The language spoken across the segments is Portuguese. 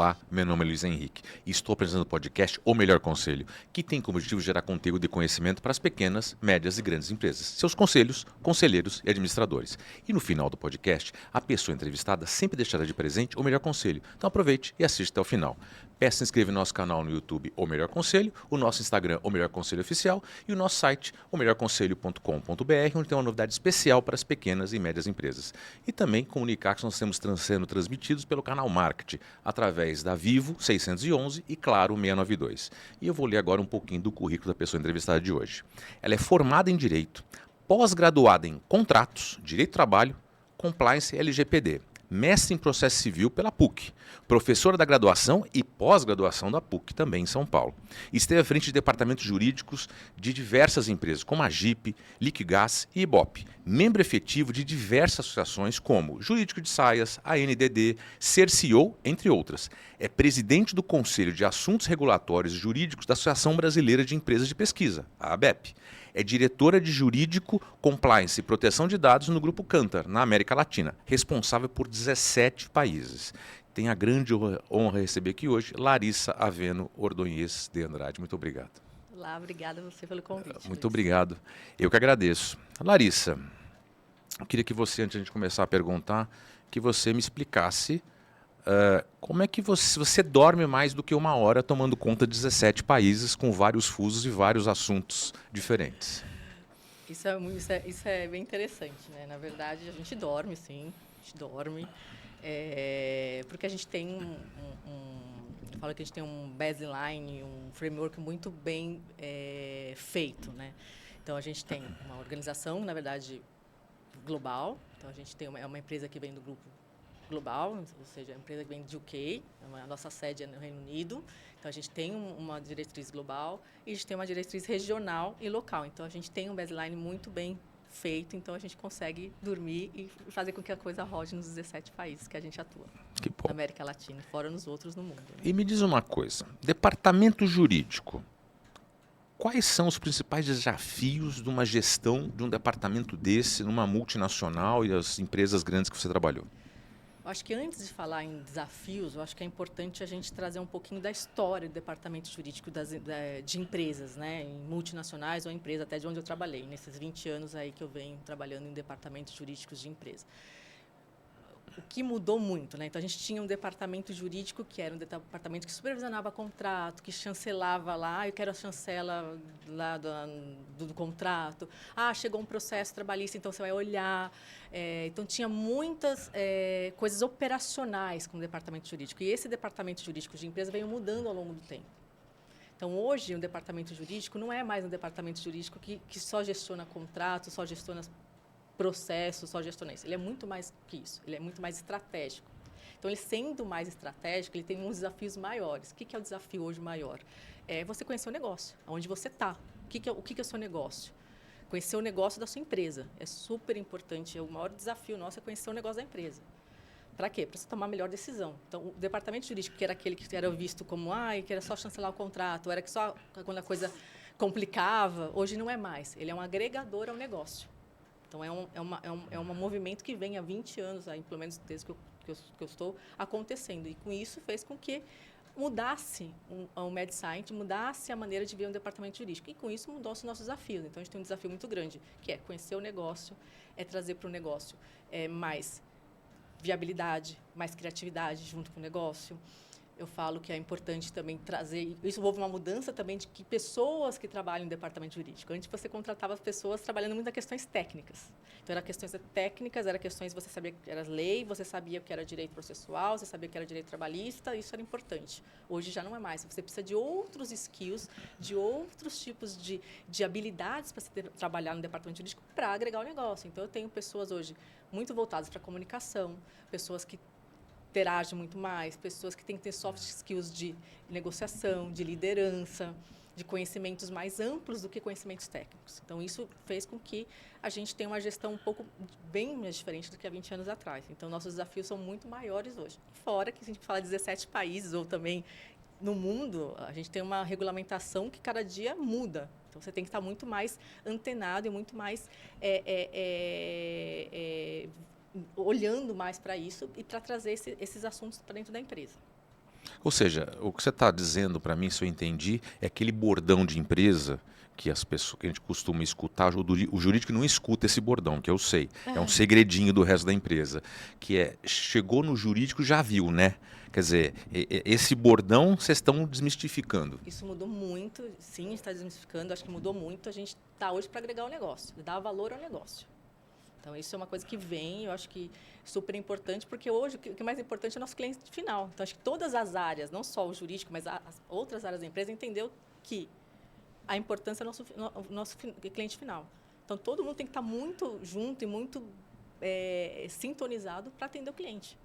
Olá, meu nome é Luiz Henrique e estou apresentando o podcast O Melhor Conselho, que tem como objetivo gerar conteúdo de conhecimento para as pequenas, médias e grandes empresas, seus conselhos, conselheiros e administradores. E no final do podcast, a pessoa entrevistada sempre deixará de presente o melhor conselho. Então aproveite e assista até o final. Peça se inscrever no nosso canal no YouTube O Melhor Conselho, o nosso Instagram O Melhor Conselho Oficial e o nosso site omelhorconselho.com.br, onde tem uma novidade especial para as pequenas e médias empresas. E também comunicar que nós estamos sendo transmitidos pelo canal Marketing, através da Vivo 611 e Claro 692. E eu vou ler agora um pouquinho do currículo da pessoa entrevistada de hoje. Ela é formada em Direito, pós-graduada em Contratos, Direito do Trabalho, Compliance e LGPD. Mestre em Processo Civil pela PUC, professora da graduação e pós-graduação da PUC, também em São Paulo. Esteve à frente de departamentos jurídicos de diversas empresas, como a Jeep, Liquigás e Ibope. Membro efetivo de diversas associações, como Jurídico de Saias, ANDD, CERCIO, entre outras. É presidente do Conselho de Assuntos Regulatórios e Jurídicos da Associação Brasileira de Empresas de Pesquisa, a ABEP. É diretora de Jurídico, Compliance e Proteção de Dados no Grupo Cantar, na América Latina, responsável por 17 países. Tenho a grande honra de receber aqui hoje Larissa Aveno Ordonhez de Andrade. Muito obrigado. Olá, obrigada a você pelo convite. Muito obrigado. Eu que agradeço. Larissa, eu queria que você, antes de a gente começar a perguntar, que você me explicasse como é que você dorme mais do que uma hora tomando conta de 17 países com vários fusos e vários assuntos diferentes? Isso é bem interessante, né? Na verdade, a gente dorme, sim, a gente dorme, porque a gente tem eu falo que a gente tem um baseline, um framework muito bem feito, né? Então, a gente tem uma organização, na verdade, global. Então, a gente tem uma empresa que vem do grupo global, ou seja, a empresa que vem de UK, a nossa sede é no Reino Unido. Então, a gente tem uma diretriz global e a gente tem uma diretriz regional e local. Então, a gente tem um baseline muito bem feito, então a gente consegue dormir e fazer com que a coisa rode nos 17 países que a gente atua. Que bom. Na América Latina, fora nos outros no mundo. Né? E me diz uma coisa, departamento jurídico, quais são os principais desafios de uma gestão de um departamento desse, numa multinacional e as empresas grandes que você trabalhou? Eu acho que antes de falar em desafios, eu acho que é importante a gente trazer um pouquinho da história do departamento jurídico de empresas, né, em multinacionais ou empresas, até de onde eu trabalhei, nesses 20 anos aí que eu venho trabalhando em departamentos jurídicos de empresa. O que mudou muito, né? Então, a gente tinha um departamento jurídico que era um departamento que supervisionava contrato, que chancelava lá, eu quero a chancela lá do contrato. Ah, chegou um processo trabalhista, então você vai olhar. Então, tinha muitas coisas operacionais com o departamento jurídico. E esse departamento jurídico de empresa veio mudando ao longo do tempo. Então, hoje, o departamento jurídico não é mais um departamento jurídico que só gestiona contrato, só gestiona processo, só gestionar. Ele é muito mais que isso, ele é muito mais estratégico. Então, ele sendo mais estratégico, ele tem uns desafios maiores. O que é o desafio hoje maior? É você conhecer o negócio, onde você está. O que é o seu negócio? Conhecer o negócio da sua empresa. É super importante, o maior desafio nosso é conhecer o negócio da empresa. Para quê? Para você tomar a melhor decisão. Então, o departamento jurídico, que era aquele que era visto como, que era só chancelar o contrato, era que só quando a coisa complicava, hoje não é mais. Ele é um agregador ao negócio. Então, é um movimento que vem há 20 anos, aí, pelo menos desde que eu estou acontecendo. E, com isso, fez com que mudasse o MedScience, mudasse a maneira de ver um departamento jurídico. E, com isso, mudou os nossos desafios. Então, a gente tem um desafio muito grande, que é conhecer o negócio, é trazer para o negócio mais viabilidade, mais criatividade junto com o negócio. Eu falo que é importante também trazer... Isso houve uma mudança também de que pessoas que trabalham no departamento jurídico. Antes, você contratava as pessoas trabalhando muito em questões técnicas. Então, eram questões técnicas, eram questões... Você sabia que era lei, você sabia o que era direito processual, você sabia que era direito trabalhista, isso era importante. Hoje já não é mais. Você precisa de outros skills, de outros tipos de habilidades para se trabalhar no departamento jurídico para agregar o negócio. Então, eu tenho pessoas hoje muito voltadas para a comunicação, pessoas que interagem muito mais, pessoas que têm que ter soft skills de negociação, de liderança, de conhecimentos mais amplos do que conhecimentos técnicos. Então, isso fez com que a gente tenha uma gestão um pouco bem mais diferente do que há 20 anos atrás. Então, nossos desafios são muito maiores hoje. Fora que, se a gente fala de 17 países ou também no mundo, a gente tem uma regulamentação que cada dia muda. Então, você tem que estar muito mais antenado e muito mais olhando mais para isso e para trazer esses assuntos para dentro da empresa. Ou seja, o que você está dizendo para mim, se eu entendi, é aquele bordão de empresa que as pessoas que a gente costuma escutar, o jurídico não escuta esse bordão, que eu sei. É um segredinho do resto da empresa. Que é, chegou no jurídico, já viu, né? Quer dizer, esse bordão vocês estão desmistificando. Isso mudou muito, sim, está desmistificando, acho que mudou muito. A gente está hoje para agregar o negócio, dar valor ao negócio. Então, isso é uma coisa que vem, eu acho que super importante, porque hoje o que é mais importante é o nosso cliente final. Então, acho que todas as áreas, não só o jurídico, mas as outras áreas da empresa, entendeu que a importância é o nosso cliente final. Então, todo mundo tem que estar muito junto e muito sintonizado para atender o cliente.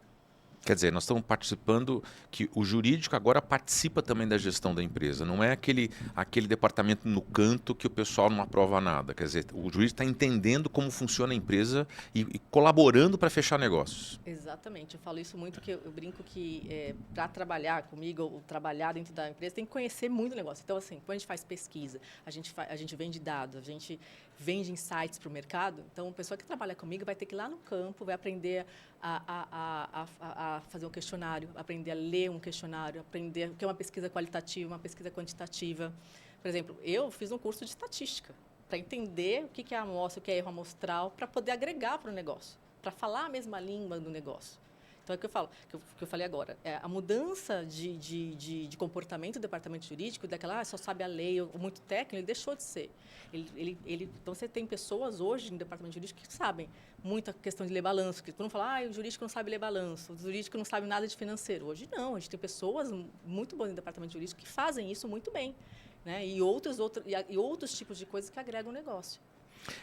Quer dizer, nós estamos participando, que o jurídico agora participa também da gestão da empresa. Não é aquele departamento no canto que o pessoal não aprova nada. Quer dizer, o jurídico está entendendo como funciona a empresa e colaborando para fechar negócios. Exatamente. Eu falo isso muito, que eu brinco que para trabalhar comigo, ou trabalhar dentro da empresa, tem que conhecer muito o negócio. Então, assim, quando a gente faz pesquisa, a gente vende dados, a gente vende insights para o mercado, então, a pessoa que trabalha comigo vai ter que ir lá no campo, vai aprender a fazer um questionário, aprender a ler um questionário, aprender o que é uma pesquisa qualitativa, uma pesquisa quantitativa. Por exemplo, eu fiz um curso de estatística para entender o que é amostra, o que é erro amostral, para poder agregar para o negócio, para falar a mesma língua do negócio. Então, é o que eu falo, que eu falei agora. A mudança de comportamento do departamento jurídico, daquela, só sabe a lei, ou muito técnico, ele deixou de ser. Então, você tem pessoas hoje no departamento jurídico que sabem muita questão de ler balanço, que todo mundo fala, o jurídico não sabe ler balanço, o jurídico não sabe nada de financeiro. Hoje, não. A gente tem pessoas muito boas no departamento jurídico que fazem isso muito bem. Né? E outros tipos de coisas que agregam o negócio.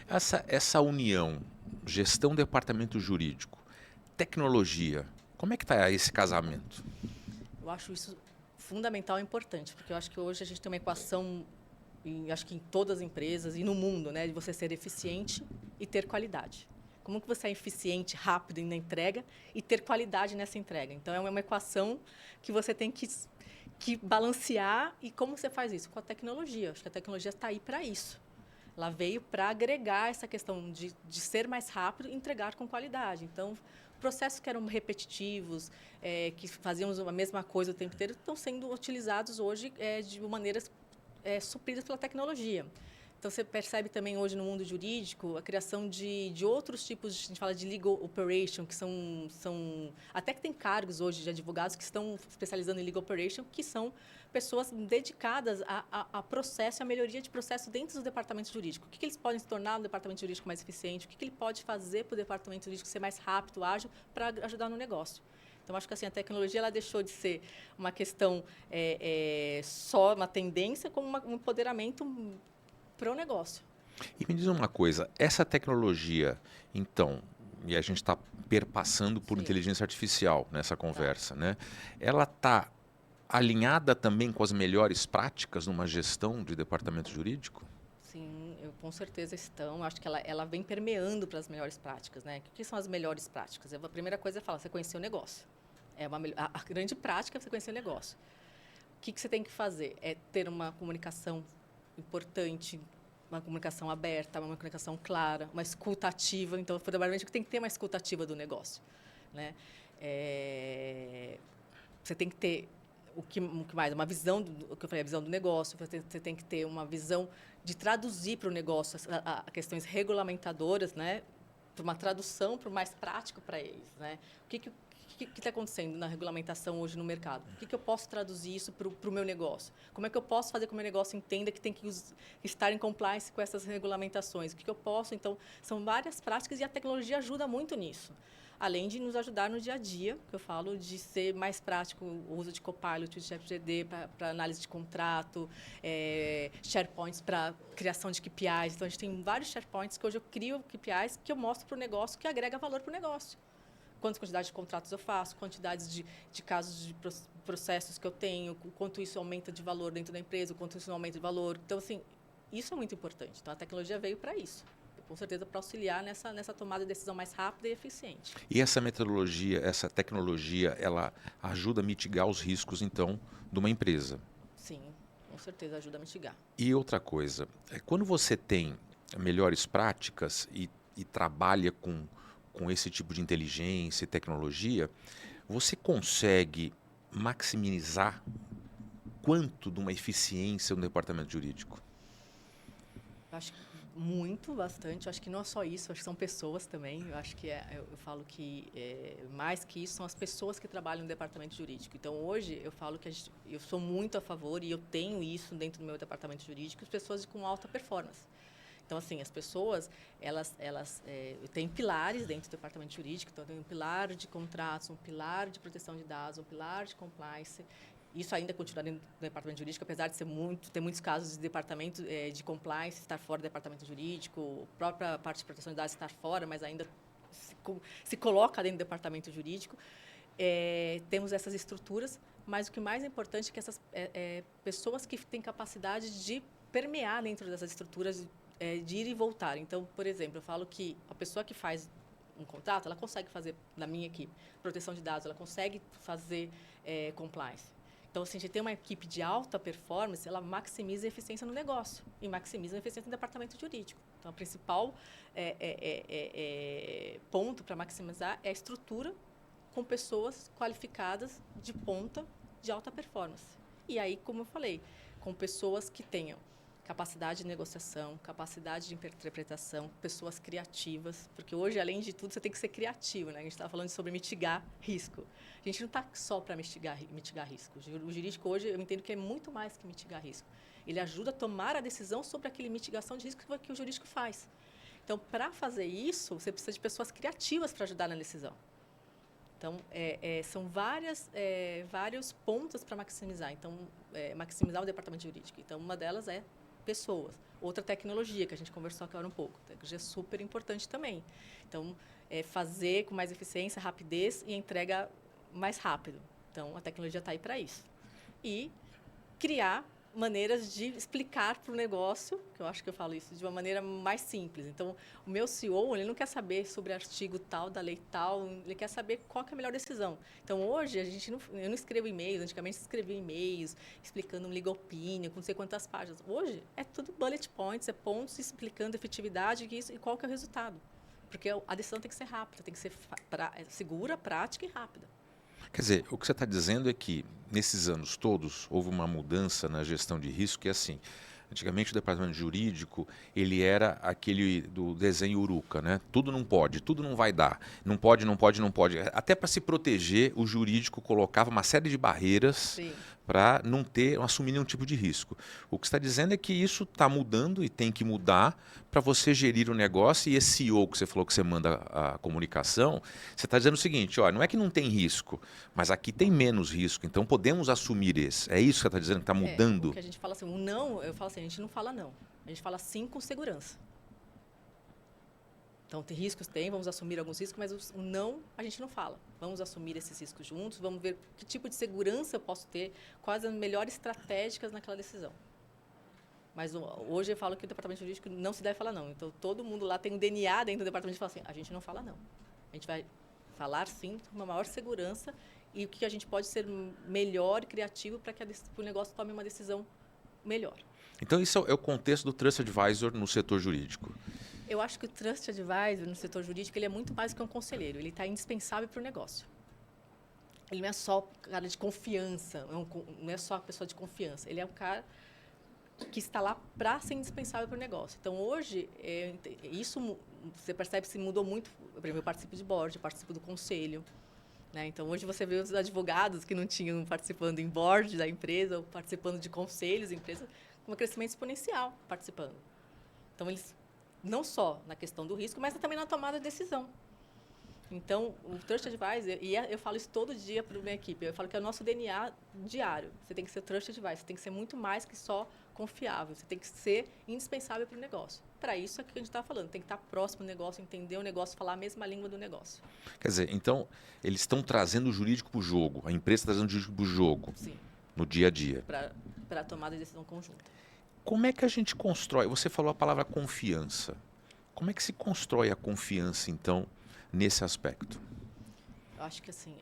Essa união, gestão, departamento jurídico, tecnologia, como é que está esse casamento? Eu acho isso fundamental e importante, porque eu acho que hoje a gente tem uma equação, acho que em todas as empresas e no mundo, né, de você ser eficiente e ter qualidade. Como que você é eficiente, rápido na entrega e ter qualidade nessa entrega? Então, é uma equação que você tem que balancear. E como você faz isso? Com a tecnologia. Acho que a tecnologia está aí para isso. Ela veio para agregar essa questão de ser mais rápido e entregar com qualidade. Então, processos que eram repetitivos, que fazíamos a mesma coisa o tempo inteiro, estão sendo utilizados hoje de maneiras supridas pela tecnologia. Então, você percebe também hoje no mundo jurídico a criação de outros tipos, a gente fala de legal operation, que são até que tem cargos hoje de advogados que estão especializando em legal operation, que são pessoas dedicadas a processo, a melhoria de processo dentro do departamento jurídico. O que eles podem se tornar no departamento jurídico mais eficiente? O que ele pode fazer para o departamento jurídico ser mais rápido, ágil, para ajudar no negócio? Então, acho que assim, a tecnologia ela deixou de ser uma questão só uma tendência, como um empoderamento para o negócio. E me diz uma coisa, essa tecnologia, então, e a gente está perpassando por inteligência artificial nessa conversa, né? Ela está alinhada também com as melhores práticas numa gestão de departamento jurídico? Sim, com certeza estão. Acho que ela vem permeando para as melhores práticas, né? O que são as melhores práticas? A primeira coisa é falar, você conhecer o negócio. A grande prática é você conhecer o negócio. O que você tem que fazer? É ter uma comunicação importante, uma comunicação aberta, uma comunicação clara, uma escuta ativa. Então, fundamentalmente, tem que ter uma escuta ativa do negócio. Né? Você tem que ter o que mais? Uma visão, o que eu falei, a visão do negócio. Você tem que ter uma visão de traduzir para o negócio a questões regulamentadoras, né? Para uma tradução para o mais prático para eles. Né? O que está acontecendo na regulamentação hoje no mercado? O que eu posso traduzir isso para o meu negócio? Como é que eu posso fazer com que o meu negócio entenda que tem que estar em compliance com essas regulamentações? O que eu posso? Então, são várias práticas e a tecnologia ajuda muito nisso. Além de nos ajudar no dia a dia, que eu falo de ser mais prático, o uso de Copilot, de ChatGPT para análise de contrato, SharePoints para criação de KPIs. Então, a gente tem vários SharePoints que hoje eu crio KPIs que eu mostro para o negócio, que agrega valor para o negócio. Quantas quantidades de contratos eu faço, quantidades de casos de processos que eu tenho, quanto isso aumenta de valor dentro da empresa, quanto isso não aumenta de valor. Então, assim, isso é muito importante. Então, a tecnologia veio para isso. Com certeza, para auxiliar nessa tomada de decisão mais rápida e eficiente. E essa metodologia, essa tecnologia, ela ajuda a mitigar os riscos, então, de uma empresa? Sim, com certeza ajuda a mitigar. E outra coisa, quando você tem melhores práticas e trabalha com esse tipo de inteligência e tecnologia, você consegue maximizar quanto de uma eficiência no departamento jurídico? Eu acho que bastante. Eu acho que não é só isso, acho que são pessoas também. Eu acho que eu falo que mais que isso são as pessoas que trabalham no departamento jurídico. Então, hoje, eu falo que eu sou muito a favor e eu tenho isso dentro do meu departamento jurídico, as pessoas com alta performance. Então, assim, as pessoas, elas têm pilares dentro do departamento jurídico. Então, tem um pilar de contratos, um pilar de proteção de dados, um pilar de compliance. Isso ainda continua dentro do departamento jurídico, apesar de ter muitos casos de departamento de compliance estar fora do departamento jurídico, a própria parte de proteção de dados estar fora, mas ainda se coloca dentro do departamento jurídico. Temos essas estruturas, mas o que mais é importante é que essas pessoas que têm capacidade de permear dentro dessas estruturas, de ir e voltar. Então, por exemplo, eu falo que a pessoa que faz um contrato, ela consegue fazer, na minha equipe, proteção de dados, ela consegue fazer compliance. Então, assim, a gente tem uma equipe de alta performance, ela maximiza a eficiência no negócio e maximiza a eficiência no departamento jurídico. Então, o principal ponto para maximizar é a estrutura com pessoas qualificadas de ponta de alta performance. E aí, como eu falei, com pessoas que tenham capacidade de negociação, capacidade de interpretação, pessoas criativas, porque hoje, além de tudo, você tem que ser criativo, né? A gente estava falando sobre mitigar risco. A gente não está só para mitigar risco. O jurídico hoje, eu entendo que é muito mais que mitigar risco. Ele ajuda a tomar a decisão sobre aquele mitigação de risco que o jurídico faz. Então, para fazer isso, você precisa de pessoas criativas para ajudar na decisão. Então, são vários pontos para maximizar. Então, maximizar o departamento jurídico. Então, uma delas é pessoas. Outra tecnologia, que a gente conversou agora um pouco. A tecnologia é super importante também. Então, fazer com mais eficiência, rapidez e entrega mais rápido. Então, a tecnologia está aí para isso. E criar maneiras de explicar para o negócio, que eu acho que eu falo isso de uma maneira mais simples. Então, o meu CEO, ele não quer saber sobre artigo tal, da lei tal, ele quer saber qual que é a melhor decisão. Então, hoje, eu não escrevo e-mails, antigamente escrevia e-mails explicando um legal opinion, com não sei quantas páginas. Hoje, é tudo bullet points, é pontos explicando a efetividade e qual que é o resultado. Porque a decisão tem que ser rápida, tem que ser segura, prática e rápida. Quer dizer, o que você está dizendo é que, nesses anos todos, houve uma mudança na gestão de risco, que é assim, antigamente o departamento jurídico, ele era aquele do desenho Uruca, né? Tudo não pode, tudo não vai dar, não pode, não pode, não pode. Até para se proteger, o jurídico colocava uma série de barreiras para não assumir nenhum tipo de risco. O que você está dizendo é que isso está mudando e tem que mudar para você gerir o negócio, e esse CEO que você falou que você manda a comunicação, você está dizendo o seguinte, ó, não é que não tem risco, mas aqui tem menos risco, então podemos assumir esse. É isso que você está dizendo, que está mudando? O que a gente fala assim, o não, eu falo assim, a gente não fala não. A gente fala sim com segurança. Então, tem riscos, vamos assumir alguns riscos, mas o não a gente não fala. Vamos assumir esses riscos juntos, vamos ver que tipo de segurança eu posso ter, quais as melhores estratégicas naquela decisão. Mas hoje eu falo que o departamento jurídico não se deve falar não. Então, todo mundo lá tem um DNA dentro do departamento e fala assim, a gente não fala não. A gente vai falar sim com uma maior segurança e o que a gente pode ser melhor e criativo para que o negócio tome uma decisão melhor. Então, isso é o contexto do Trust Advisor no setor jurídico. Eu acho que o Trust Advisor no setor jurídico ele é muito mais do que um conselheiro. Ele está indispensável para o negócio. Ele não é só cara de confiança, não é só a pessoa de confiança. Ele é um cara que está lá para ser indispensável para o negócio. Então, hoje, isso você percebe que mudou muito. Por exemplo, eu participo de board, eu participo do conselho. Né? Então, hoje você vê os advogados que não tinham participando em board da empresa ou participando de conselhos da empresa, com um crescimento exponencial participando. Então, eles não só na questão do risco, mas também na tomada de decisão. Então, o Trust Advisor, e eu falo isso todo dia para a minha equipe, eu falo que é o nosso DNA diário. Você tem que ser Trust Advisor, você tem que ser muito mais que só confiável, você tem que ser indispensável para o negócio. Para isso é o que a gente está falando, tem que estar próximo do negócio, entender o negócio, falar a mesma língua do negócio. Quer dizer, então, eles estão trazendo o jurídico para o jogo, a empresa está trazendo o jurídico para o jogo. Sim. No dia a dia. Para a tomada de decisão conjunta. Como é que a gente constrói? Você falou a palavra confiança. Como é que se constrói a confiança, então, nesse aspecto? Eu acho que assim,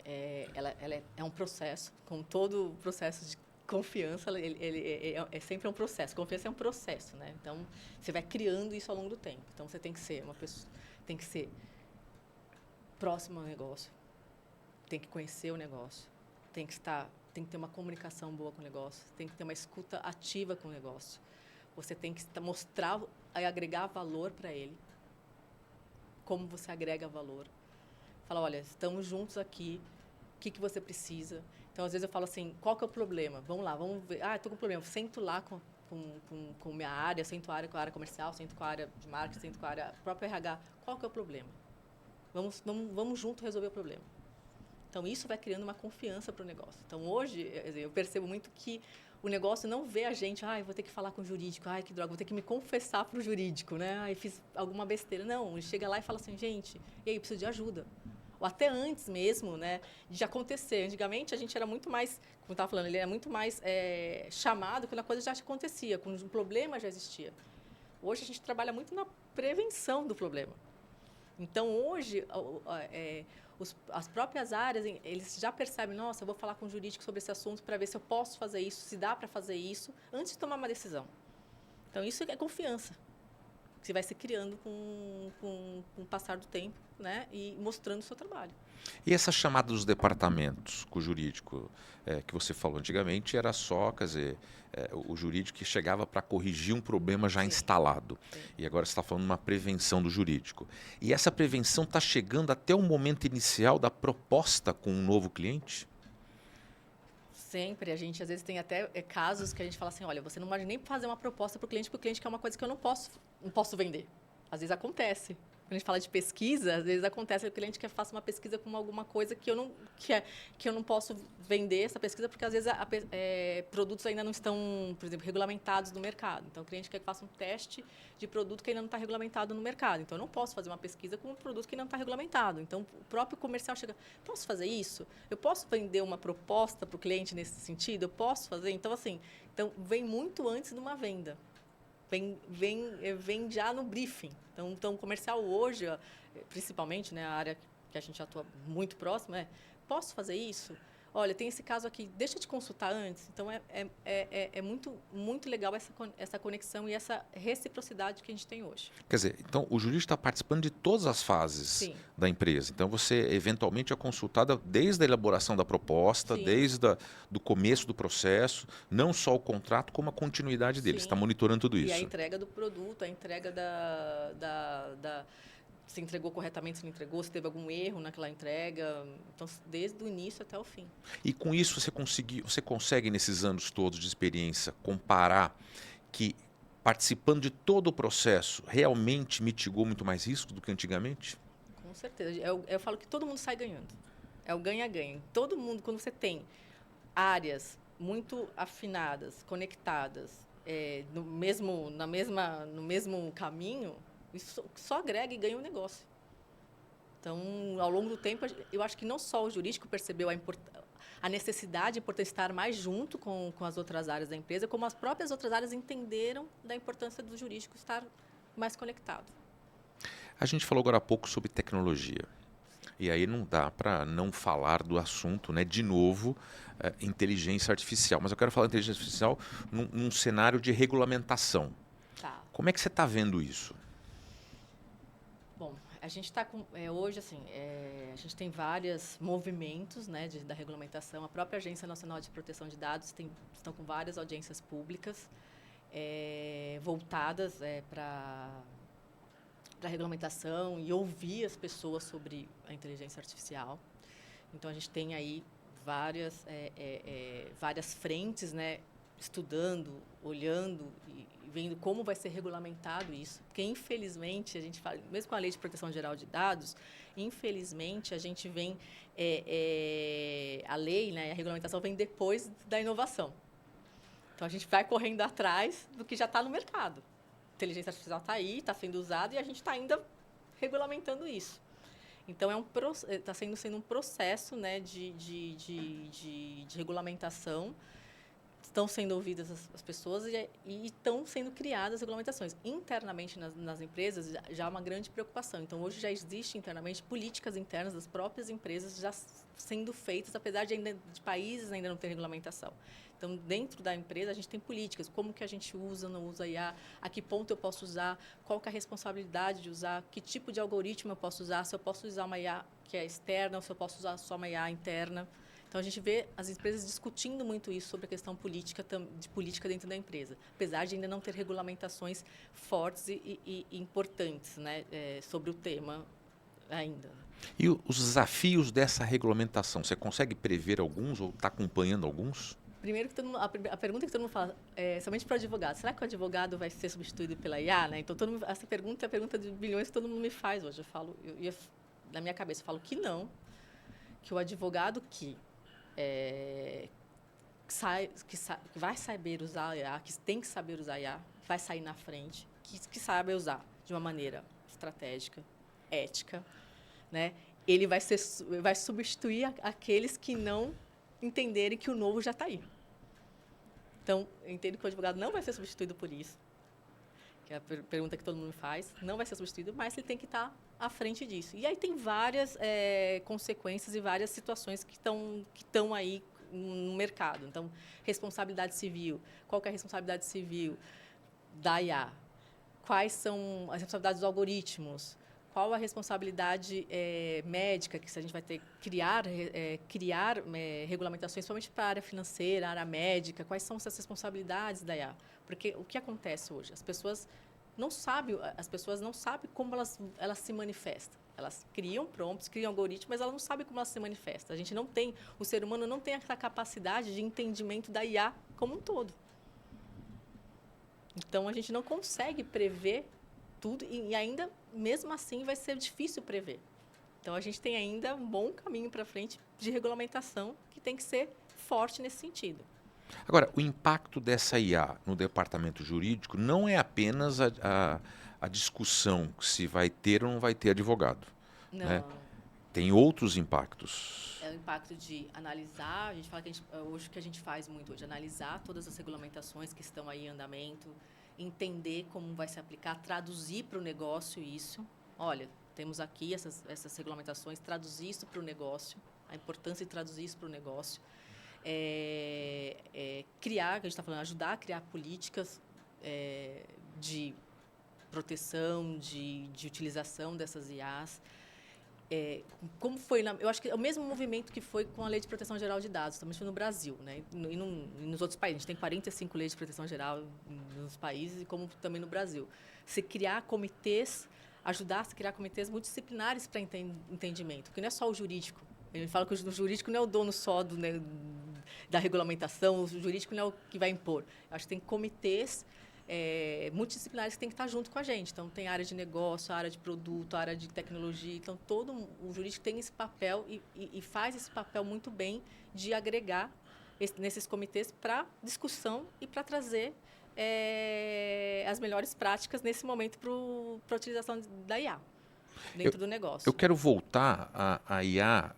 ela é um processo, como todo processo de confiança, ele é sempre um processo. Confiança é um processo, né? Então, você vai criando isso ao longo do tempo. Então, você tem que ser uma pessoa, tem que ser próximo ao negócio, tem que conhecer o negócio, tem que estar tem que ter uma comunicação boa com o negócio, tem que ter uma escuta ativa com o negócio. Você tem que mostrar e agregar valor para ele. Como você agrega valor. Fala, olha, estamos juntos aqui, o que você precisa? Então, às vezes eu falo assim, qual que é o problema? Vamos lá, vamos ver. Estou com um problema. Sento lá com minha área, sento com a área comercial, sento com a área de marketing, sento com a área própria RH. Qual que é o problema? Vamos junto resolver o problema. Então, isso vai criando uma confiança para o negócio. Então, hoje, eu percebo muito que o negócio não vê a gente, vou ter que falar com o jurídico, que droga, vou ter que me confessar para o jurídico, né? Fiz alguma besteira. Não, ele chega lá e fala assim, gente, e aí, preciso de ajuda. Ou até antes mesmo, né, de acontecer. Antigamente, a gente era muito mais, como eu estava falando, ele era muito mais chamado quando a coisa já acontecia, quando o problema já existia. Hoje, a gente trabalha muito na prevenção do problema. Então, hoje, as próprias áreas, eles já percebem, nossa, eu vou falar com o jurídico sobre esse assunto para ver se eu posso fazer isso, se dá para fazer isso, antes de tomar uma decisão. Então, isso é confiança, que você vai se criando com o passar do tempo, né, e mostrando o seu trabalho. E essa chamada dos departamentos com o jurídico, que você falou antigamente, era só, quer dizer, o jurídico que chegava para corrigir um problema já instalado. Sim. E agora você está falando de uma prevenção do jurídico. E essa prevenção está chegando até o momento inicial da proposta com um novo cliente? Sempre. A gente, às vezes, tem até casos que a gente fala assim, olha, você não pode nem fazer uma proposta para o cliente, porque o cliente quer uma coisa que eu não posso vender. Às vezes acontece. Quando a gente fala de pesquisa, às vezes acontece que o cliente quer que faça uma pesquisa com alguma coisa que eu não posso vender essa pesquisa, porque às vezes produtos ainda não estão, por exemplo, regulamentados no mercado. Então, o cliente quer que faça um teste de produto que ainda não está regulamentado no mercado. Então, eu não posso fazer uma pesquisa com um produto que ainda não está regulamentado. Então, o próprio comercial chega, posso fazer isso? Eu posso vender uma proposta para o cliente nesse sentido? Eu posso fazer? Então, assim, vem muito antes de uma venda. Vem já no briefing. Então, o comercial hoje, principalmente, né, a área que a gente atua muito próximo, posso fazer isso? Olha, tem esse caso aqui, deixa eu te consultar antes. Então, é muito, muito legal essa conexão e essa reciprocidade que a gente tem hoje. Quer dizer, então o jurídico está participando de todas as fases Sim. da empresa. Então, você eventualmente é consultada desde a elaboração da proposta, Sim. desde do começo do processo, não só o contrato, como a continuidade dele. Você está monitorando tudo isso. E a entrega do produto, a entrega se entregou corretamente, se não entregou, se teve algum erro naquela entrega. Então, desde o início até o fim. E com isso você consegue, nesses anos todos de experiência, comparar que, participando de todo o processo, realmente mitigou muito mais risco do que antigamente? Com certeza. Eu falo que todo mundo sai ganhando. É o ganha-ganha. Todo mundo, quando você tem áreas muito afinadas, conectadas, no mesmo caminho, isso só agrega e ganha o negócio. Então, ao longo do tempo, eu acho que não só o jurídico percebeu a necessidade por estar mais junto com as outras áreas da empresa, como as próprias outras áreas entenderam da importância do jurídico estar mais conectado. A gente falou agora há pouco sobre tecnologia. E aí não dá para não falar do assunto, né? De novo, inteligência artificial. Mas eu quero falar de inteligência artificial num cenário de regulamentação. Tá. Como é que você está vendo isso? Bom, a gente está com... hoje, assim, a gente tem vários movimentos, né, da regulamentação. A própria Agência Nacional de Proteção de Dados estão com várias audiências públicas voltadas para a regulamentação e ouvir as pessoas sobre a inteligência artificial. Então, a gente tem aí várias frentes, né, estudando, olhando e vendo como vai ser regulamentado isso. Porque, infelizmente, a gente fala, mesmo com a Lei de Proteção Geral de Dados, infelizmente, a gente vem... a lei, né, a regulamentação vem depois da inovação. Então, a gente vai correndo atrás do que já está no mercado. A inteligência artificial está aí, está sendo usada e a gente está ainda regulamentando isso. Então, está sendo um processo, né, de regulamentação. Estão sendo ouvidas as pessoas e estão sendo criadas regulamentações. Internamente, nas empresas, já há uma grande preocupação. Então, hoje já existe internamente políticas internas das próprias empresas já sendo feitas, apesar de países ainda não terem regulamentação. Então, dentro da empresa, a gente tem políticas. Como que a gente usa, não usa IA? A que ponto eu posso usar? Qual que é a responsabilidade de usar? Que tipo de algoritmo eu posso usar? Se eu posso usar uma IA que é externa ou se eu posso usar só uma IA interna? Então, a gente vê as empresas discutindo muito isso sobre a questão de política dentro da empresa, apesar de ainda não ter regulamentações fortes e importantes, né, sobre o tema ainda. E os desafios dessa regulamentação, você consegue prever alguns ou está acompanhando alguns? Primeiro, que a pergunta que todo mundo fala, somente para o advogado, será que o advogado vai ser substituído pela IA? Né? Então, essa pergunta é a pergunta de bilhões que todo mundo me faz hoje. Na minha cabeça, eu falo que não, que o advogado que vai saber usar a IA, que tem que saber usar a IA, vai sair na frente, que sabe usar de uma maneira estratégica, ética, né? Ele vai substituir aqueles que não entenderem que o novo já está aí. Então, eu entendo que o advogado não vai ser substituído por isso, que é a pergunta que todo mundo me faz, não vai ser substituído, mas ele tem que estar à frente disso. E aí tem várias consequências e várias situações que estão aí no mercado. Então, responsabilidade civil. Qual que é a responsabilidade civil da IA? Quais são as responsabilidades dos algoritmos? Qual a responsabilidade médica, que a gente vai ter que criar regulamentações, somente para a área financeira, a área médica? Quais são essas responsabilidades da IA? Porque o que acontece hoje? As pessoas não sabem como elas se manifestam. Elas criam prompts, criam algoritmos, mas elas não sabem como elas se manifestam. O ser humano não tem essa capacidade de entendimento da IA como um todo. Então, a gente não consegue prever tudo e ainda, mesmo assim, vai ser difícil prever. Então, a gente tem ainda um bom caminho para frente de regulamentação que tem que ser forte nesse sentido. Agora, o impacto dessa IA no departamento jurídico não é apenas a discussão se vai ter ou não vai ter advogado. Não. Né? Tem outros impactos. É o impacto de analisar, a gente fala que hoje o que a gente faz muito hoje, analisar todas as regulamentações que estão aí em andamento, entender como vai se aplicar, traduzir para o negócio isso. Olha, temos aqui essas regulamentações, traduzir isso para o negócio, a importância de traduzir isso para o negócio. Criar, que a gente está falando, ajudar a criar políticas de proteção, de utilização dessas IAs. Como foi, eu acho que é o mesmo movimento que foi com a Lei de Proteção Geral de Dados, também foi no Brasil, né? E nos outros países. A gente tem 45 leis de proteção geral nos países e como também no Brasil. Se criar comitês, ajudar a se criar comitês multidisciplinares para entendimento, porque não é só o jurídico. Ele fala que o jurídico não é o dono só da regulamentação, o jurídico não é o que vai impor. Eu acho que tem comitês multidisciplinares que têm que estar junto com a gente. Então, tem área de negócio, área de produto, área de tecnologia. Então, todo o jurídico tem esse papel e faz esse papel muito bem de agregar nesses comitês para discussão e para trazer as melhores práticas nesse momento para a utilização da IA dentro do negócio. Eu quero voltar a IA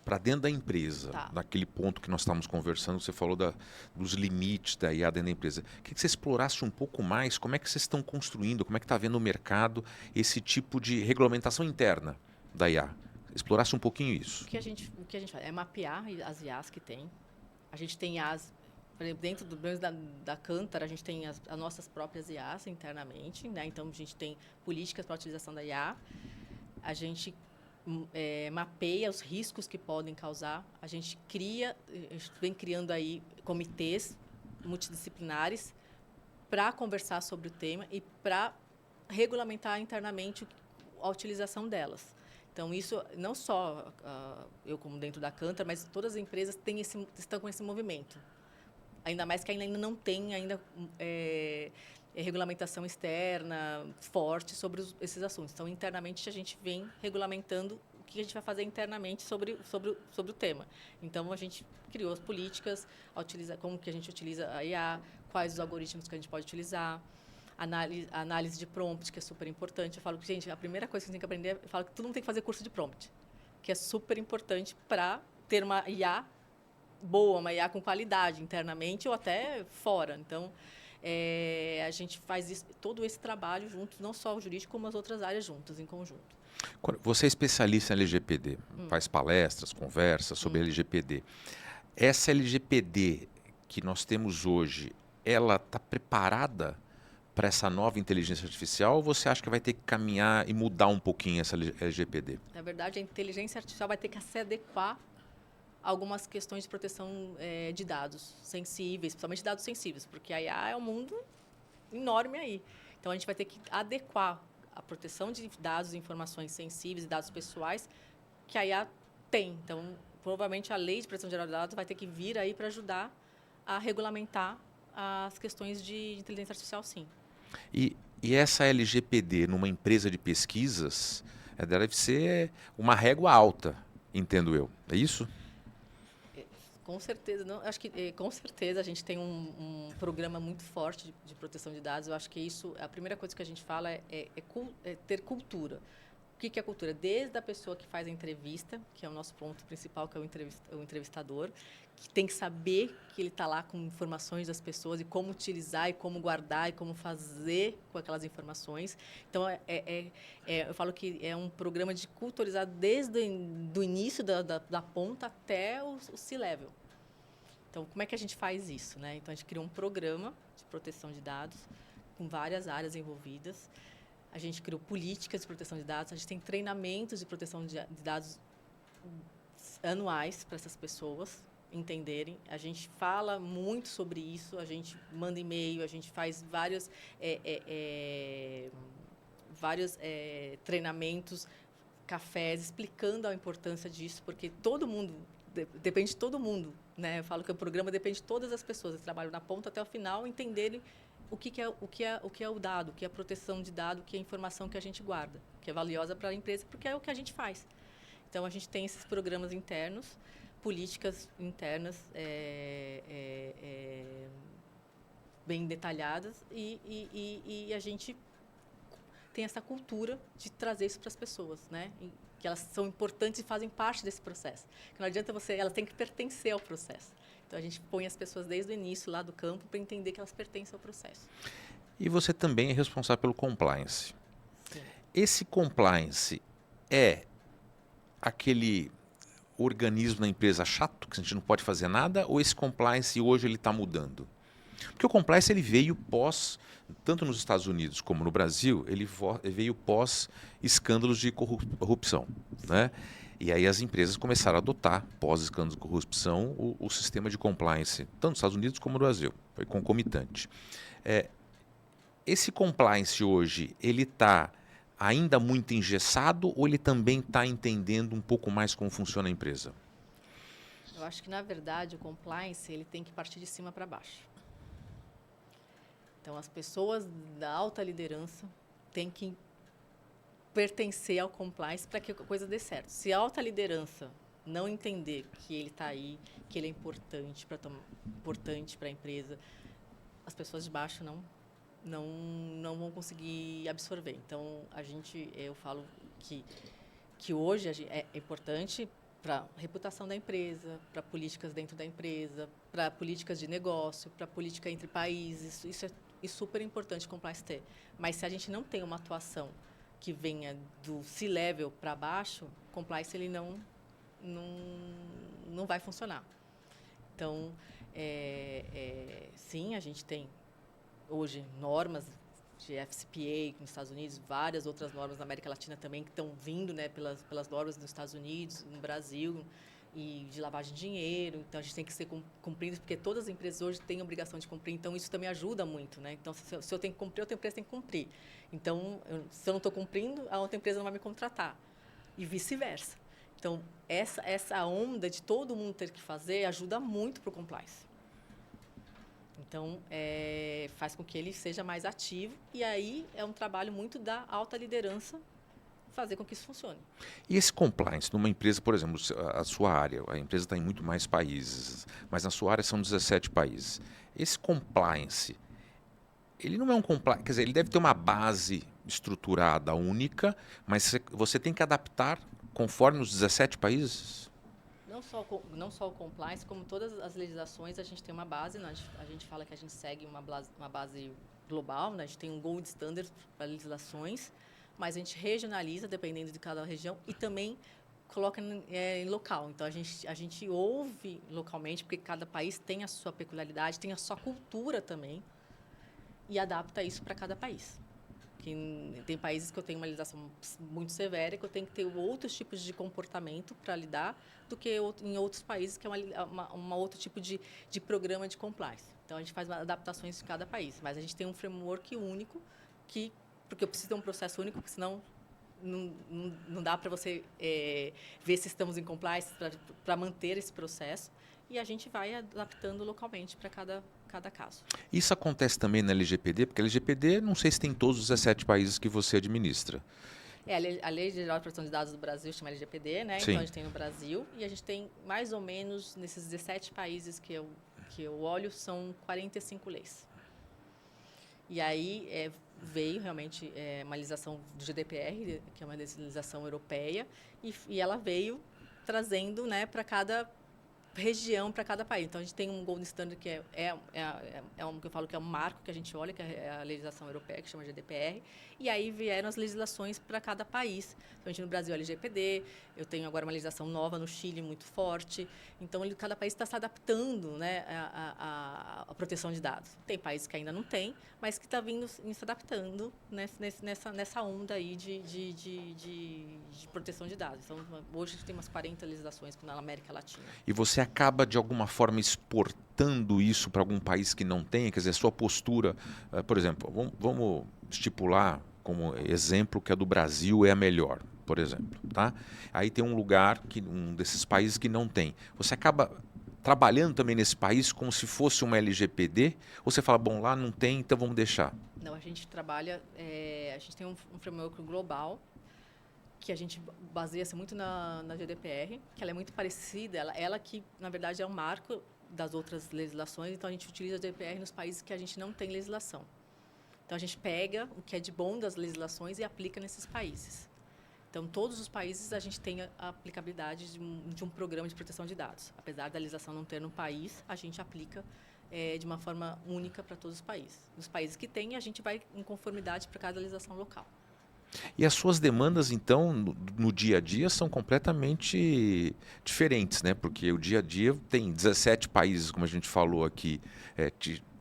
para dentro da empresa, Tá. naquele ponto que nós estávamos conversando, você falou dos limites da IA dentro da empresa. Queria que você explorasse um pouco mais como é que vocês estão construindo, como é que está vendo no mercado esse tipo de regulamentação interna da IA. Explorasse um pouquinho isso. O que a gente faz é mapear as IAs que tem. A gente tem IAs, por exemplo, dentro da Kantar, a gente tem as nossas próprias IAs internamente, né? Então, a gente tem políticas para a utilização da IA. A gente mapeia os riscos que podem causar. A gente vem criando aí comitês multidisciplinares para conversar sobre o tema e para regulamentar internamente a utilização delas. Então, isso não só eu como dentro da Kantar, mas todas as empresas estão com esse movimento. Ainda mais que ainda não tem regulamentação externa forte sobre esses assuntos. Então, internamente, a gente vem regulamentando o que a gente vai fazer internamente sobre o tema. Então, a gente criou as políticas, como que a gente utiliza a IA, quais os algoritmos que a gente pode utilizar, análise de prompt, que é super importante. Eu falo que, gente, a primeira coisa que você tem que aprender, eu falo que todo mundo tem que fazer curso de prompt, que é super importante para ter uma IA boa, uma IA com qualidade internamente ou até fora. Então, a gente faz todo esse trabalho juntos, não só o jurídico, como as outras áreas juntas, em conjunto. Você é especialista em LGPD, faz palestras, conversa sobre LGPD. Essa LGPD que nós temos hoje, ela está preparada para essa nova inteligência artificial ou você acha que vai ter que caminhar e mudar um pouquinho essa LGPD? Na verdade, a inteligência artificial vai ter que se adequar algumas questões de proteção de dados sensíveis, principalmente dados sensíveis, porque a IA é um mundo enorme aí. Então, a gente vai ter que adequar a proteção de dados, informações sensíveis e dados pessoais que a IA tem. Então, provavelmente, a Lei de Proteção Geral de Dados vai ter que vir aí para ajudar a regulamentar as questões de inteligência artificial, sim. E essa LGPD numa empresa de pesquisas deve ser uma régua alta, entendo eu. É isso? Com certeza, não, acho que com certeza a gente tem um programa muito forte de proteção de dados. Eu acho que isso, a primeira coisa que a gente fala é ter cultura. O que é cultura? Desde a pessoa que faz a entrevista, que é o nosso ponto principal, que é o entrevistador, que tem que saber que ele está lá com informações das pessoas e como utilizar, e como guardar, e como fazer com aquelas informações. Então, eu falo que é um programa de culturizar desde do início da ponta até o C-level. Então, como é que a gente faz isso, né? Então, a gente criou um programa de proteção de dados com várias áreas envolvidas. A gente criou políticas de proteção de dados, a gente tem treinamentos de proteção de dados anuais para essas pessoas entenderem. A gente fala muito sobre isso, a gente manda e-mail, a gente faz vários treinamentos, cafés, explicando a importância disso, porque todo mundo, depende de todo mundo, né? Eu falo que o programa depende de todas as pessoas que trabalham da ponta até o final, entenderem o que é o dado, o que é a proteção de dado, o que é a informação que a gente guarda, que é valiosa para a empresa, porque é o que a gente faz. Então, a gente tem esses programas internos, políticas internas bem detalhadas e a gente tem essa cultura de trazer isso para as pessoas, né? E que elas são importantes e fazem parte desse processo. Que não adianta elas têm que pertencer ao processo. Então, a gente põe as pessoas desde o início lá do campo para entender que elas pertencem ao processo. E você também é responsável pelo compliance. Sim. Esse compliance é aquele organismo na empresa chato, que a gente não pode fazer nada, ou esse compliance hoje ele está mudando? Porque o compliance ele veio tanto nos Estados Unidos como no Brasil, ele veio pós escândalos de corrupção, né? E aí as empresas começaram a adotar, pós escândalos de corrupção, o sistema de compliance, tanto nos Estados Unidos como no Brasil. Foi concomitante. Esse compliance hoje, ele está ainda muito engessado ou ele também está entendendo um pouco mais como funciona a empresa? Eu acho que, na verdade, o compliance ele tem que partir de cima para baixo. Então, as pessoas da alta liderança têm que pertencer ao compliance para que a coisa dê certo. Se a alta liderança não entender que ele está aí, que ele é importante para a empresa, as pessoas de baixo não vão conseguir absorver. Então, eu falo que hoje é importante para a reputação da empresa, para políticas dentro da empresa, para políticas de negócio, para política entre países. Isso é super importante o compliance ter. Mas se a gente não tem uma atuação que venha do C-level para baixo, o compliance ele não vai funcionar. Então, sim, a gente tem hoje normas de FCPA nos Estados Unidos, várias outras normas na América Latina também que estão vindo, né, pelas normas dos Estados Unidos, no Brasil, e de lavagem de dinheiro. Então, a gente tem que ser cumprido, porque todas as empresas hoje têm a obrigação de cumprir. Então, isso também ajuda muito, né? Então, se eu tenho que cumprir, a outra empresa tem que cumprir. Então, se eu não estou cumprindo, a outra empresa não vai me contratar. E vice-versa. Então, essa onda de todo mundo ter que fazer ajuda muito para o compliance. Então, faz com que ele seja mais ativo. E aí é um trabalho muito da alta liderança fazer com que isso funcione. E esse compliance numa empresa, por exemplo, a sua área, a empresa está em muito mais países, mas na sua área são 17 países. Esse compliance, ele não é um compliance, quer dizer, ele deve ter uma base estruturada única, mas você tem que adaptar conforme os 17 países? Não só o compliance, como todas as legislações, a gente tem uma base, né? A gente fala que a gente segue uma base global, né? A gente tem um gold standard para legislações, mas a gente regionaliza dependendo de cada região e também coloca em local. Então, a gente ouve localmente, porque cada país tem a sua peculiaridade, tem a sua cultura também, e adapta isso para cada país. tem países que eu tenho uma legislação muito severa, que eu tenho que ter outros tipos de comportamento para lidar do que em outros países, que é uma outro tipo de programa de compliance. Então, a gente faz adaptações em cada país, mas a gente tem um framework único, porque eu preciso ter um processo único, porque senão não dá para você ver se estamos em compliance para manter esse processo, e a gente vai adaptando localmente para cada caso. Isso acontece também na LGPD, porque a LGPD não sei se tem em todos os 17 países que você administra. A Lei Geral de Proteção de Dados do Brasil chama LGPD, né? Sim. Então, a gente tem no Brasil, e a gente tem mais ou menos, nesses 17 países que eu olho, são 45 leis. E aí veio realmente uma legislação do GDPR, que é uma legislação europeia, e ela veio trazendo, né, para cada região, para cada país. Então, a gente tem um Gold Standard, que que eu falo que é um marco que a gente olha, que é a legislação europeia, que chama GDPR, e aí vieram as legislações para cada país. Então, a gente no Brasil é LGPD, eu tenho agora uma legislação nova no Chile, muito forte. Então, cada país está se adaptando, né, à proteção de dados. Tem países que ainda não tem, mas que está vindo se adaptando nessa onda aí de proteção de dados. Então, hoje a gente tem umas 40 legislações na América Latina. E você acaba, de alguma forma, exportando isso para algum país que não tenha? Quer dizer, a sua postura... por exemplo, vamos estipular como exemplo que a do Brasil é a melhor, por exemplo. Tá? Aí tem um lugar, um desses países que não tem. Você acaba trabalhando também nesse país como se fosse uma LGPD? Ou você fala, bom, lá não tem, então vamos deixar? Não, a gente trabalha... a gente tem um framework global, que a gente baseia-se muito na GDPR, que ela é muito parecida, ela que, na verdade, é um marco das outras legislações, então a gente utiliza a GDPR nos países que a gente não tem legislação. Então, a gente pega o que é de bom das legislações e aplica nesses países. Então, todos os países a gente tem a aplicabilidade de um programa de proteção de dados. Apesar da legislação não ter no país, a gente aplica de uma forma única para todos os países. Nos países que tem, a gente vai em conformidade para cada legislação local. E as suas demandas, então, no dia a dia são completamente diferentes, né? Porque o dia a dia tem 17 países, como a gente falou aqui,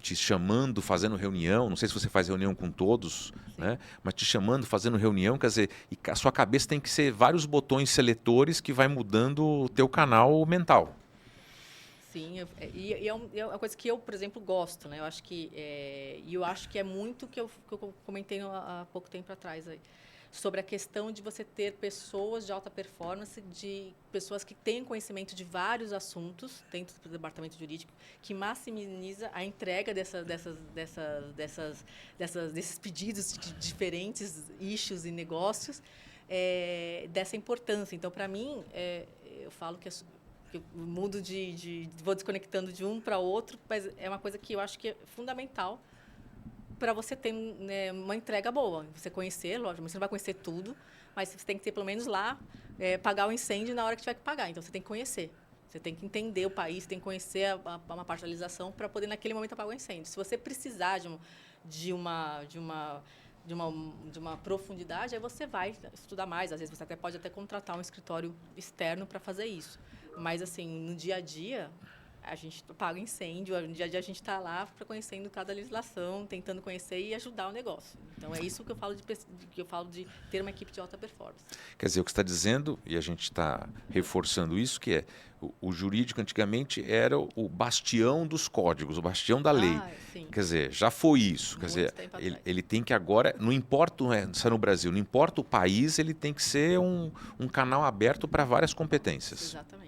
te chamando, fazendo reunião, não sei se você faz reunião com todos, né? Mas te chamando, fazendo reunião, quer dizer, e a sua cabeça tem que ser vários botões seletores que vai mudando o teu canal mental. Sim, é uma coisa que eu, por exemplo, gosto, né? Eu acho que é muito que eu comentei há pouco tempo atrás aí, sobre a questão de você ter pessoas de alta performance, de pessoas que têm conhecimento de vários assuntos dentro do departamento jurídico, que maximiza a entrega desses pedidos de diferentes issues e negócios, dessa importância. Então, para mim, eu falo que eu mudo vou desconectando de um para outro, mas é uma coisa que eu acho que é fundamental para você ter, né, uma entrega boa. Você conhecer, lógico, você não vai conhecer tudo, mas você tem que ter, pelo menos lá, pagar o incêndio na hora que tiver que pagar. Então, você tem que conhecer. Você tem que entender o país, tem que conhecer uma parte da legislação para poder, naquele momento, apagar o incêndio. Se você precisar de uma profundidade, aí você vai estudar mais. Às vezes, você pode contratar um escritório externo para fazer isso. Mas, assim, no dia a dia, a gente paga incêndio, no dia a dia a gente está lá conhecendo cada legislação, tentando conhecer e ajudar o negócio. Então, é isso que eu falo de ter uma equipe de alta performance. Quer dizer, o que você está dizendo, e a gente está reforçando isso, que o jurídico antigamente era o bastião dos códigos, o bastião da lei. Sim. Quer dizer, já foi isso. Quer dizer, ele tem que agora, não importa se é no Brasil, não importa o país, ele tem que ser um canal aberto para várias competências. Exatamente.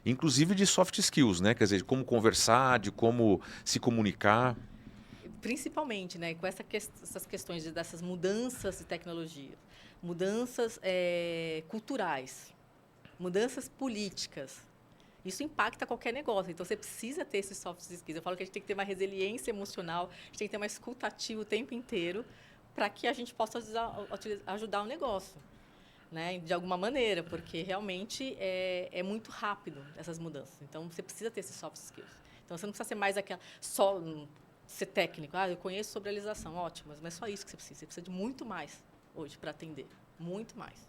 Inclusive de soft skills, né? Quer dizer, de como conversar, de como se comunicar. Principalmente, né, com essas questões dessas mudanças de tecnologia, mudanças culturais, mudanças políticas. Isso impacta qualquer negócio. Então, você precisa ter esses soft skills. Eu falo que a gente tem que ter uma resiliência emocional, a gente tem que ter uma escuta ativa o tempo inteiro para que a gente possa ajudar o negócio, né, de alguma maneira, porque realmente é muito rápido essas mudanças. Então, você precisa ter esses soft skills. Então, você não precisa ser mais só ser técnico. Eu conheço sobre a legislação, ótimo, mas não é só isso que você precisa. Você precisa de muito mais hoje para atender, muito mais.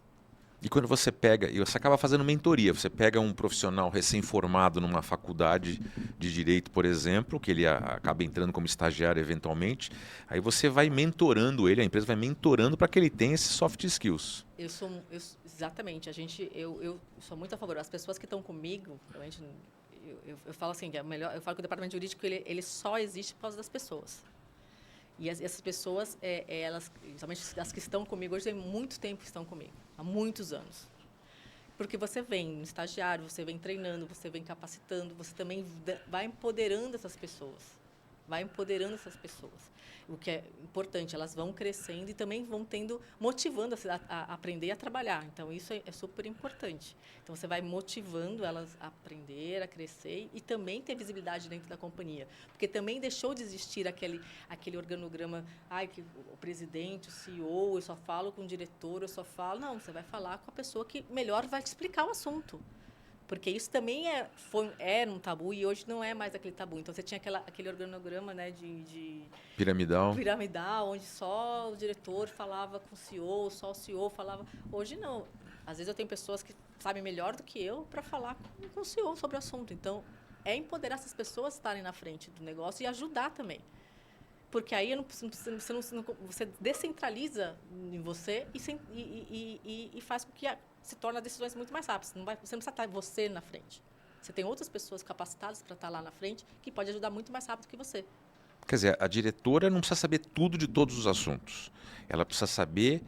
E quando você pega, e você acaba fazendo mentoria, você pega um profissional recém-formado numa faculdade de direito, por exemplo, que ele acaba entrando como estagiário eventualmente, aí você vai mentorando ele, a empresa vai mentorando para que ele tenha esses soft skills. Exatamente. Eu sou muito a favor. As pessoas que estão comigo, realmente, eu falo assim, que é melhor, eu falo que o departamento jurídico ele só existe por causa das pessoas. E essas pessoas, elas, principalmente as que estão comigo hoje, tem muito tempo que estão comigo, há muitos anos. Porque você vem estagiário, você vem treinando, você vem capacitando, você também vai empoderando essas pessoas. Vai empoderando essas pessoas. O que é importante, elas vão crescendo e também vão motivando a aprender a trabalhar. Então, isso é super importante. Então, você vai motivando elas a aprender, a crescer e também ter visibilidade dentro da companhia. Porque também deixou de existir aquele organograma, que o presidente, o CEO, eu só falo com o diretor, eu só falo... Não, você vai falar com a pessoa que melhor vai te explicar o assunto. Porque isso também era um tabu e hoje não é mais aquele tabu. Então, você tinha aquele organograma, né, de piramidal, onde só o diretor falava com o CEO, só o CEO falava... Hoje, não. Às vezes, eu tenho pessoas que sabem melhor do que eu para falar com o CEO sobre o assunto. Então, é empoderar essas pessoas a estarem na frente do negócio e ajudar também. Porque aí você descentraliza em você e faz com que se torne decisões muito mais rápidas. Você não precisa estar você na frente. Você tem outras pessoas capacitadas para estar lá na frente que podem ajudar muito mais rápido que você. Quer dizer, a diretora não precisa saber tudo de todos os assuntos. Ela precisa saber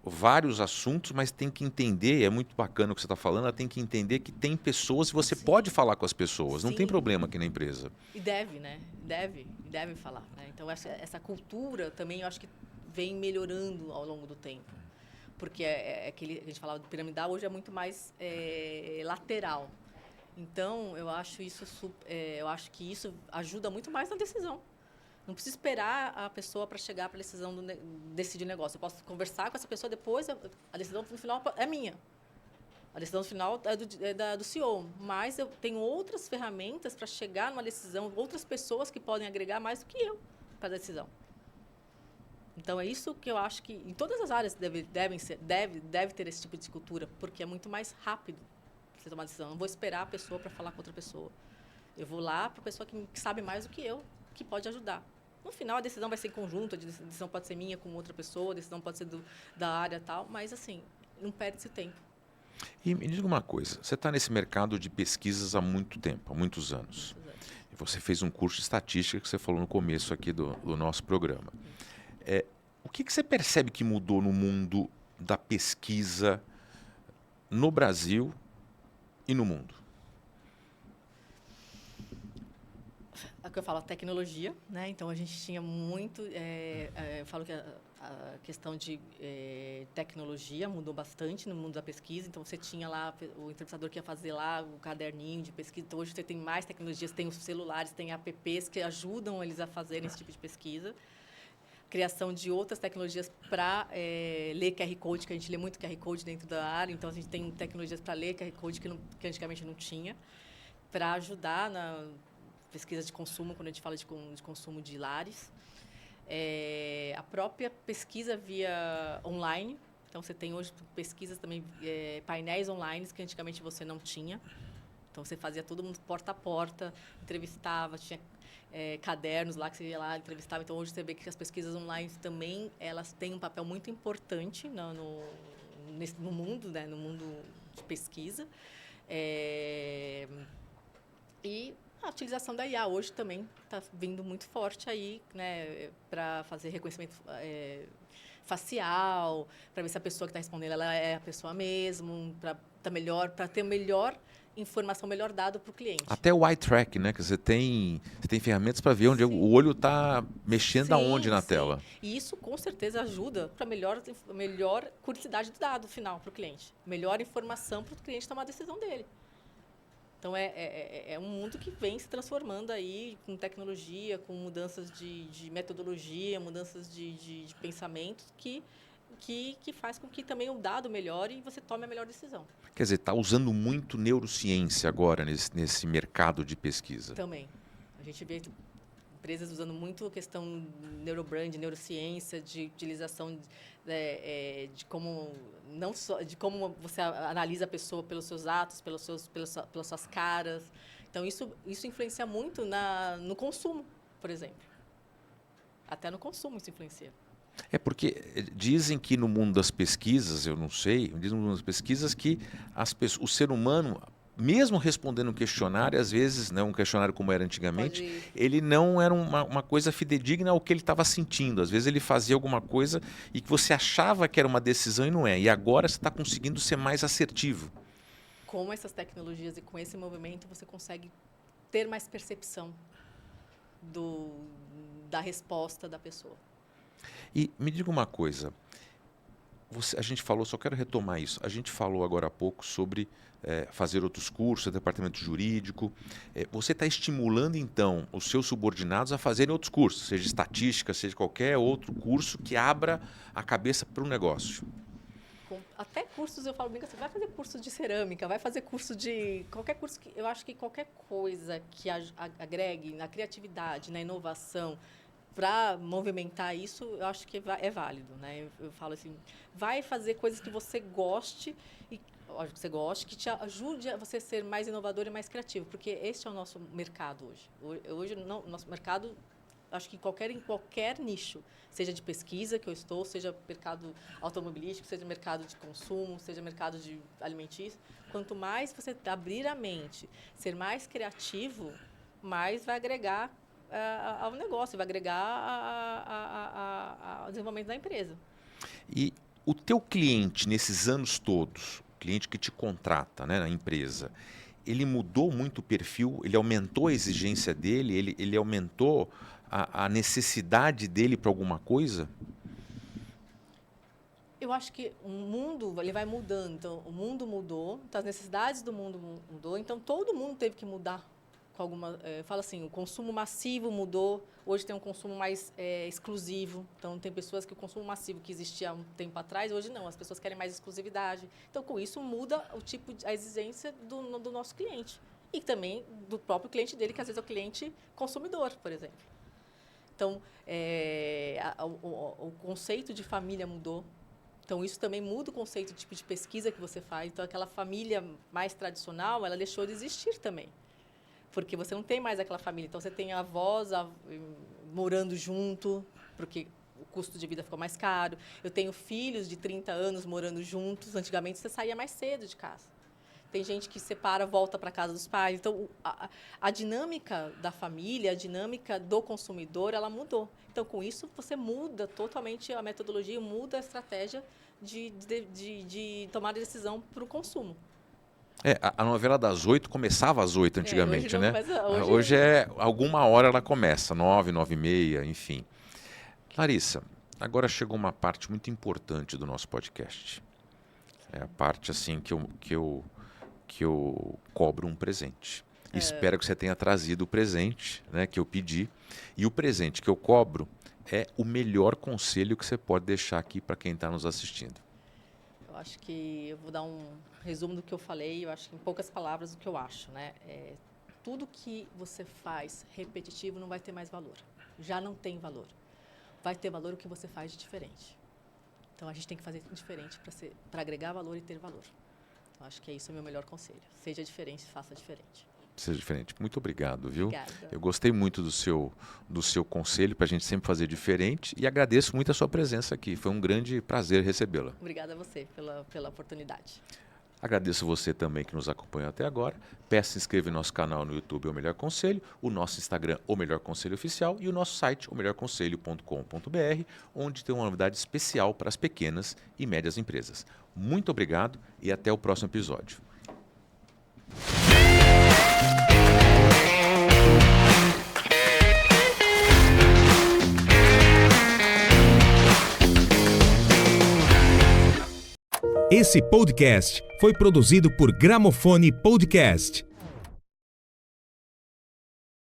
vários assuntos, mas tem que entender, é muito bacana o que você está falando, ela tem que entender que tem pessoas e você Sim. pode falar com as pessoas, não Sim. tem problema aqui na empresa. E deve, né? Deve falar. Né? Então, essa cultura também eu acho que vem melhorando ao longo do tempo. Porque aquele que a gente falava do piramidal, hoje é muito mais lateral. Então, eu acho que isso ajuda muito mais na decisão. Não preciso esperar a pessoa para chegar para a decisão decidir o negócio. Eu posso conversar com essa pessoa depois, a decisão no final é minha. A decisão final é do CEO. Mas eu tenho outras ferramentas para chegar numa decisão, outras pessoas que podem agregar mais do que eu para a decisão. Então, é isso que eu acho que em todas as áreas deve ter esse tipo de cultura, porque é muito mais rápido você tomar decisão. Eu não vou esperar a pessoa para falar com outra pessoa. Eu vou lá para a pessoa que sabe mais do que eu, que pode ajudar. No final, a decisão vai ser em conjunto, a decisão pode ser minha com outra pessoa, a decisão pode ser da área e tal, mas, assim, não perde esse tempo. E me diga uma coisa, você está nesse mercado de pesquisas há muito tempo, há muitos anos. E você fez um curso de estatística que você falou no começo aqui do nosso programa. O que você percebe que mudou no mundo da pesquisa no Brasil e no mundo? É o que eu falo, a tecnologia, né? Então, a gente tinha muito... eu falo que a questão de tecnologia mudou bastante no mundo da pesquisa. Então, você tinha lá o entrevistador que ia fazer lá o caderninho de pesquisa. Então, hoje você tem mais tecnologias, tem os celulares, tem apps que ajudam eles a fazerem esse tipo de pesquisa. Criação de outras tecnologias para ler QR Code, que a gente lê muito QR Code dentro da área. Então, a gente tem tecnologias para ler QR Code que antigamente não tinha, para ajudar na pesquisa de consumo, quando a gente fala de consumo de lares. A própria pesquisa via online. Então, você tem hoje pesquisas também, painéis online, que antigamente você não tinha. Então, você fazia todo mundo porta a porta, entrevistava, tinha cadernos lá que você ia lá, entrevistava. Então, hoje você vê que as pesquisas online também elas têm um papel muito importante no mundo, né? No mundo de pesquisa. E a utilização da IA hoje também está vindo muito forte aí, né, para fazer reconhecimento facial, para ver se a pessoa que está respondendo ela é a pessoa mesmo, para ter melhor informação, melhor dado para o cliente. Até o eye track, né? Que você tem ferramentas para ver onde o olho está mexendo aonde na tela. E isso com certeza ajuda para melhor curiosidade do dado final para o cliente, melhor informação para o cliente tomar a decisão dele. Então, é um mundo que vem se transformando aí com tecnologia, com mudanças de metodologia, mudanças de pensamento, que faz com que também o dado melhore e você tome a melhor decisão. Quer dizer, está usando muito neurociência agora nesse mercado de pesquisa. Também. A gente vê empresas usando muito a questão neurobrand, neurociência, de utilização de como não só de como você analisa a pessoa pelos seus atos, pelas suas caras. Então isso influencia muito no consumo, por exemplo. Até no consumo isso influencia. É porque dizem que no mundo das pesquisas, eu não sei, dizem no mundo das pesquisas que o ser humano, mesmo respondendo um questionário, às vezes, né, um questionário como era antigamente, ele não era uma coisa fidedigna ao que ele estava sentindo. Às vezes ele fazia alguma coisa e que você achava que era uma decisão e não é. E agora você está conseguindo ser mais assertivo. Com essas tecnologias e com esse movimento, você consegue ter mais percepção da resposta da pessoa. E me diga uma coisa, a gente falou, só quero retomar isso, a gente falou agora há pouco sobre fazer outros cursos, departamento jurídico. Você está estimulando, então, os seus subordinados a fazerem outros cursos, seja estatística, seja qualquer outro curso que abra a cabeça para o negócio. Até cursos, eu falo bem assim, vai fazer curso de cerâmica, vai fazer curso de... Qualquer curso, eu acho que qualquer coisa que agregue na criatividade, na inovação, para movimentar isso, eu acho que é válido, né? Eu falo assim, vai fazer coisas que você goste, lógico que você goste, que te ajude a você ser mais inovador e mais criativo, porque esse é o nosso mercado hoje. Hoje, o nosso mercado, acho que em qualquer nicho, seja de pesquisa que eu estou, seja mercado automobilístico, seja mercado de consumo, seja mercado de alimentício, quanto mais você abrir a mente, ser mais criativo, mais vai agregar ao negócio, vai agregar ao desenvolvimento da empresa. E o teu cliente, nesses anos todos, o cliente que te contrata, né, na empresa, ele mudou muito o perfil, ele aumentou a exigência dele, ele aumentou a necessidade dele para alguma coisa? Eu acho que o mundo ele vai mudando. Então, o mundo mudou, então as necessidades do mundo mudou, então todo mundo teve que mudar. Fala assim, o consumo massivo mudou, hoje tem um consumo mais exclusivo, então tem pessoas que o consumo massivo que existia há um tempo atrás, hoje não, as pessoas querem mais exclusividade. Então, com isso, muda a exigência do nosso cliente e também do próprio cliente dele, que às vezes é o cliente consumidor, por exemplo. Então, o conceito de família mudou. Então, isso também muda o conceito do tipo de pesquisa que você faz. Então, aquela família mais tradicional, ela deixou de existir também. Porque você não tem mais aquela família. Então, você tem avós morando junto, porque o custo de vida ficou mais caro. Eu tenho filhos de 30 anos morando juntos. Antigamente, você saía mais cedo de casa. Tem gente que separa, volta para a casa dos pais. Então, a dinâmica da família, a dinâmica do consumidor, ela mudou. Então, com isso, você muda totalmente a metodologia, muda a estratégia de tomar a decisão para o consumo. A novela das 8 começava às 8 antigamente, hoje né? Hoje alguma hora ela começa, 9, 9h30, enfim. Larissa, agora chegou uma parte muito importante do nosso podcast. É a parte assim que eu cobro um presente. Espero que você tenha trazido o presente, né, que eu pedi. E o presente que eu cobro é o melhor conselho que você pode deixar aqui para quem está nos assistindo. Eu acho que eu vou dar um resumo do que eu falei, eu acho que em poucas palavras o que eu acho, né? Tudo que você faz repetitivo não vai ter mais valor. Já não tem valor. Vai ter valor o que você faz de diferente. Então, a gente tem que fazer diferente para agregar valor e ter valor. Então, acho que isso é o meu melhor conselho. Seja diferente, faça diferente. Seja diferente. Muito obrigado, viu? Obrigada. Eu gostei muito do seu conselho para a gente sempre fazer diferente e agradeço muito a sua presença aqui. Foi um grande prazer recebê-la. Obrigada a você pela oportunidade. Agradeço você também que nos acompanhou até agora. Peço se inscreva no nosso canal no YouTube O Melhor Conselho, o nosso Instagram O Melhor Conselho Oficial e o nosso site omelhorconselho.com.br, onde tem uma novidade especial para as pequenas e médias empresas. Muito obrigado e até o próximo episódio. Esse podcast foi produzido por Gramofone Podcast.